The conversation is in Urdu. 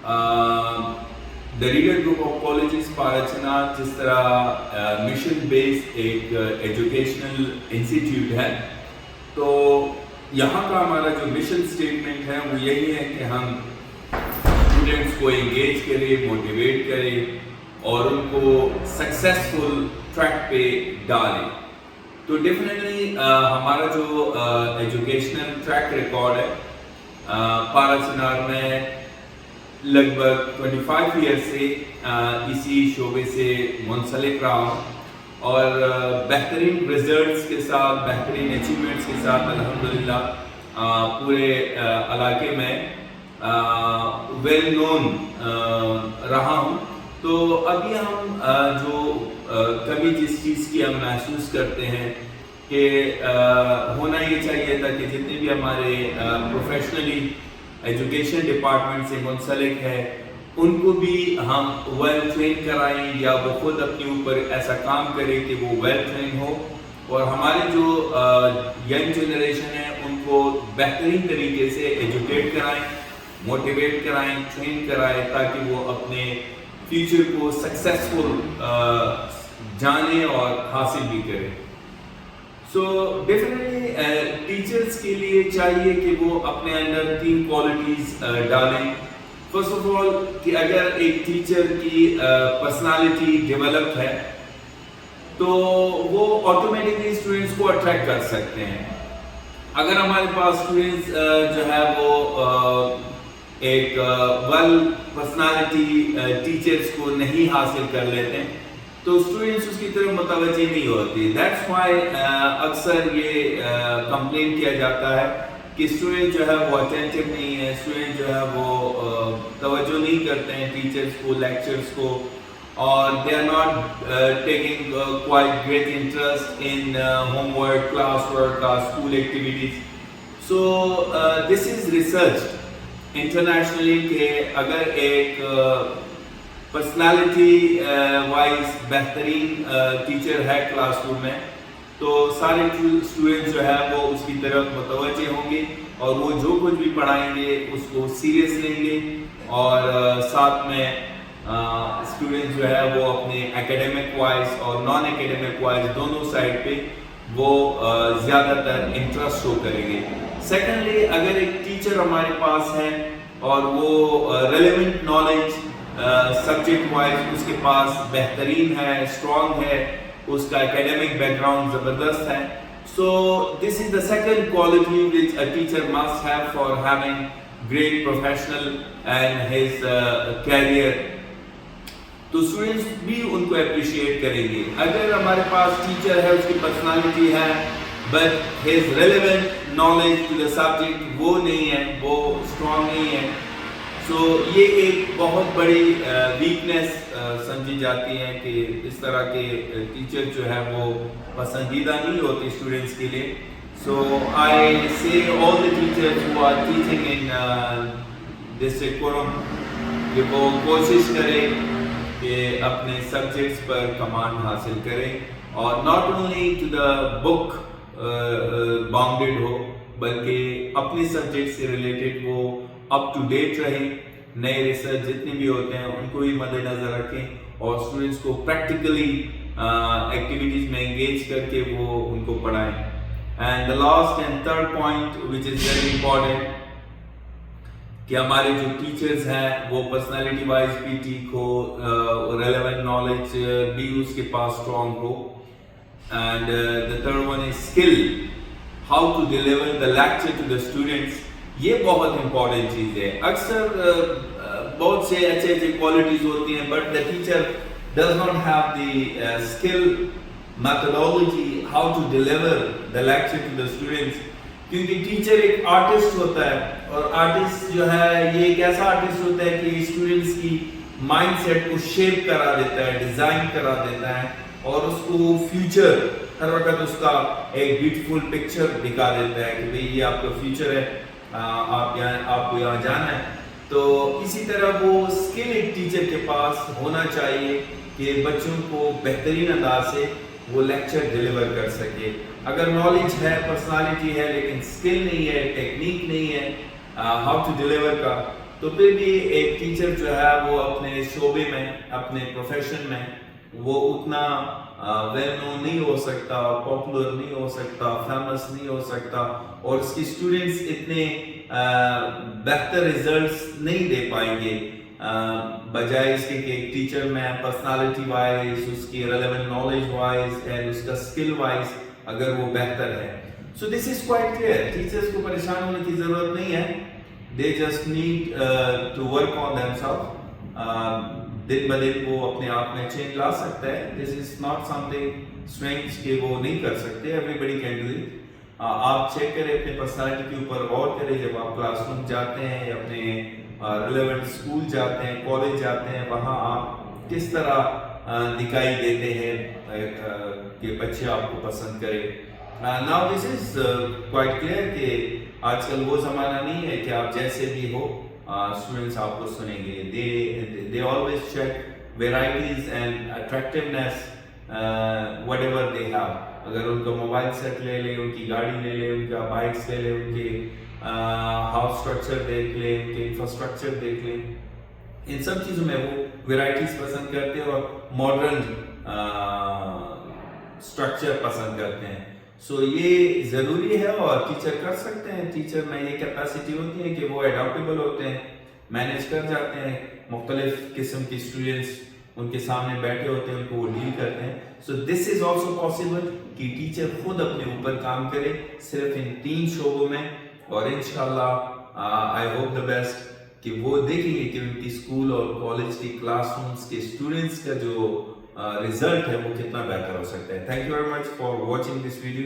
The reader group of colleges پارچنا جس طرح مشن بیسڈ ایک ایجوکیشنل انسٹیٹیوٹ ہے، تو یہاں کا ہمارا جو مشن سٹیٹمنٹ ہے وہ یہی ہے کہ ہم اسٹوڈنٹس کو انگیج کریں، موٹیویٹ کریں اور ان کو سکسیسفل ٹریک پہ ڈالیں. تو ڈیفینیٹلی ہمارا جو ایجوکیشنل ٹریک ریکارڈ ہے پاراسنار میں لگ بھگ 25 ایئر سے اسی شعبے سے منسلک رہا ہوں اور بہترین رزلٹس کے ساتھ، بہترین اچیومنٹس کے ساتھ الحمدللہ پورے علاقے میں ویل نون رہا ہوں. تو ابھی ہم جو کبھی جس چیز کی ہم محسوس کرتے ہیں کہ ہونا یہ چاہیے تھا کہ جتنے بھی ہمارے پروفیشنلی ایجوکیشن ڈپارٹمنٹ سے منسلک ہے ان کو بھی ہم ویل ٹرین کرائیں یا وہ خود اپنے اوپر ایسا کام کریں کہ وہ ویل ٹرین ہو، اور ہمارے جو ینگ جنریشن ہے ان کو بہترین طریقے سے ایجوکیٹ کرائیں، موٹیویٹ کرائیں، ٹرین کرائیں تاکہ وہ اپنے فیوچر کو سکسیسفل جانے اور حاصل بھی کریں. سو ڈیفینیٹلی ٹیچرز کے لیے چاہیے کہ وہ اپنے اندر 3 کوالٹیز ڈالیں. فرسٹ آف آل کہ اگر ایک ٹیچر کی پرسنالٹی ڈیولپ ہے تو وہ آٹومیٹکلی اسٹوڈنٹس کو اٹریکٹ کر سکتے ہیں. اگر ہمارے پاس اسٹوڈنٹس جو ہے وہ ایک ویل پرسنالٹی ٹیچرز کو نہیں حاصل کر لیتے ہیں تو اسٹوڈنٹس اس کی طرف متوجہ نہیں ہوتی. دیٹس وائی اکثر یہ کمپلین کیا جاتا ہے کہ اسٹوڈنٹ جو ہے وہ اٹینٹو نہیں ہے، اسٹوڈنٹ جو ہے وہ توجہ نہیں کرتے ہیں ٹیچرز کو، لیکچرز کو، اور they are not taking quite great interest in home work, class work اور school activities. So this is research internationally کہ اگر ایک پرسنالٹی وائز بہترین ٹیچر ہے کلاس روم میں تو سارے اسٹوڈنٹس جو ہے وہ اس کی طرف متوجہ ہوں گے اور وہ جو کچھ بھی پڑھائیں گے اس کو سیریس لیں گے، اور ساتھ میں اسٹوڈنٹس جو ہے وہ اپنے اکیڈمک وائز اور نان اکیڈمک وائز دونوں سائڈ پہ وہ زیادہ تر انٹرسٹ شو کریں گے. سیکنڈلی اگر ایک ٹیچر ہمارے پاس ہے اور وہ ریلیونٹ نالج سبجیکٹ وائز اس کے پاس بہترین ہے، اسٹرانگ ہے، اس کا اکیڈمک بیک گراؤنڈ زبردست ہے، so this is the second quality which a teacher must have for having great professional and his career. تو اسٹوڈنٹس بھی ان کو اپریشیٹ کریں گے. اگر ہمارے پاس ٹیچر ہے، اس کی پرسنالٹی ہے but his relevant knowledge to the subject وہ نہیں ہے، وہ اسٹرانگ نہیں ہے، سو یہ ایک بہت بڑی ویکنیس سمجھی جاتی ہے کہ اس طرح کے ٹیچر جو ہے وہ پسندیدہ نہیں ہوتے اسٹوڈنٹس کے لیے. So I say all the teachers who are teaching in district Kurram کہ وہ کوشش کریں کہ اپنے سبجیکٹس پر کمانڈ حاصل کریں اور not only to the book bounded ہو بلکہ اپنے سبجیکٹ سے ریلیٹڈ وہ اپ ٹو ڈیٹ رہیں، نئے ریسرچ جتنے بھی ہوتے ہیں ان کو بھی مد نظر رکھیں اور اسٹوڈنٹس کو پریکٹیکلی ایکٹیویٹیز میں انگیج کر کے وہ ان کو پڑھائیں. And the last and third point which is very important کہ ہمارے جو ٹیچرز ہیں وہ پرسنالٹی وائز بھی ٹھیک ہو، ریلیونٹ نالج بھی اس کے پاس اسٹرانگ ہو. And the third one is skill, how to deliver the lecture to the students. یہ بہت امپورٹنٹ چیز ہے. اکثر بہت سے اچھے کوالٹیز ہوتی ہیں but the teacher does not have the skill methodology how to deliver the lecture to the students. کیونکہ ٹیچر ایک آرٹسٹ ہوتا ہے اور آرٹسٹ جو ہے یہ ایک ایسا آرٹسٹ ہوتا ہے کہ اسٹوڈنٹس کی مائنڈ سیٹ کو شیپ کرا دیتا ہے، ڈیزائن کرا دیتا ہے اور اس کو فیوچر ہر وقت اس کا ایک بیوٹیفل پکچر دکھا دیتا ہے کہ بھئی یہ آپ کا فیوچر ہے، آپ کو یہاں جانا ہے. تو اسی طرح وہ اسکل ایک ٹیچر کے پاس ہونا چاہیے کہ بچوں کو بہترین انداز سے وہ لیکچر ڈیلیور کر سکے. اگر نالج ہے، پرسنالٹی ہے لیکن اسکل نہیں ہے، ٹیکنیک نہیں ہے ہاؤ ٹو ڈیلیور کا، تو پھر بھی ایک ٹیچر جو ہے وہ اپنے شعبے میں اپنے پروفیشن میں وہ اتنا ویل نون نہیں ہو سکتا، پاپولر نہیں ہو سکتا، فیمس نہیں ہو سکتا، اور اس کی اسٹوڈنٹس اتنے بہتر ریزلٹس نہیں دے پائیں گے بجائے اس کے کہ ایک ٹیچر میں پرسنالٹی وائز، اس کی ریلیونٹ نالج وائز اینڈ اس کا اسکل وائز اگر وہ بہتر ہے. So this is quite clear. Teachers کو پریشان ہونے کی ضرورت نہیں ہے. They just need to work on them self. دن بدن وہ اپنے آپ میں چینج لا سکتا ہے. This is not something strange کہ وہ نہیں کر سکتے. Everybody can do it. آپ چیک کریں اپنے پرسنالٹی کے اوپر، غور کریں جب آپ کلاس روم جاتے ہیں یا اپنے ریلیونٹ اسکول جاتے ہیں، کالج جاتے ہیں، وہاں آپ کس طرح دکھائی دیتے ہیں کہ بچے آپ کو پسند کرے. Now this is quite clear کہ آج کل وہ زمانہ نہیں ہے کہ آپ جیسے بھی ہو اسٹوڈنٹس آپ کو سنیں گے. They always check varieties and attractiveness what ever they have. اگر ان کا موبائل سیٹ لے لیں، ان کی گاڑی لے لیں، ان کا بائکس لے لیں، ان کے ہاؤس اسٹرکچر دیکھ لیں، ان کے انفراسٹرکچر دیکھ لیں، ان سب چیزوں میں وہ ویرائٹیز پسند کرتے ہیں اور ماڈرن اسٹرکچر پسند کرتے ہیں. سو یہ ضروری ہے اور ٹیچر کر سکتے ہیں. ٹیچر میں یہ کیپیسٹی ہوتی ہے کہ وہ اڈاپٹیبل ہوتے ہیں، مینیج کر جاتے ہیں. مختلف قسم کے اسٹوڈنٹس ان کے سامنے بیٹھے ہوتے ہیں، ان کو وہ ڈیل کرتے ہیں. سو دس از آلسو پاسبل کہ ٹیچر خود اپنے اوپر کام کرے صرف ان 3 شعبوں میں، اور انشاءاللہ آئی ہوپ دا بیسٹ کہ وہ دیکھیں گے کہ ان کی اسکول اور کالج کی کلاس رومس کے اسٹوڈنٹس کا جو ریزلٹ ہے وہ کتنا بہتر ہو سکتا ہے. Thank you very much for watching this video.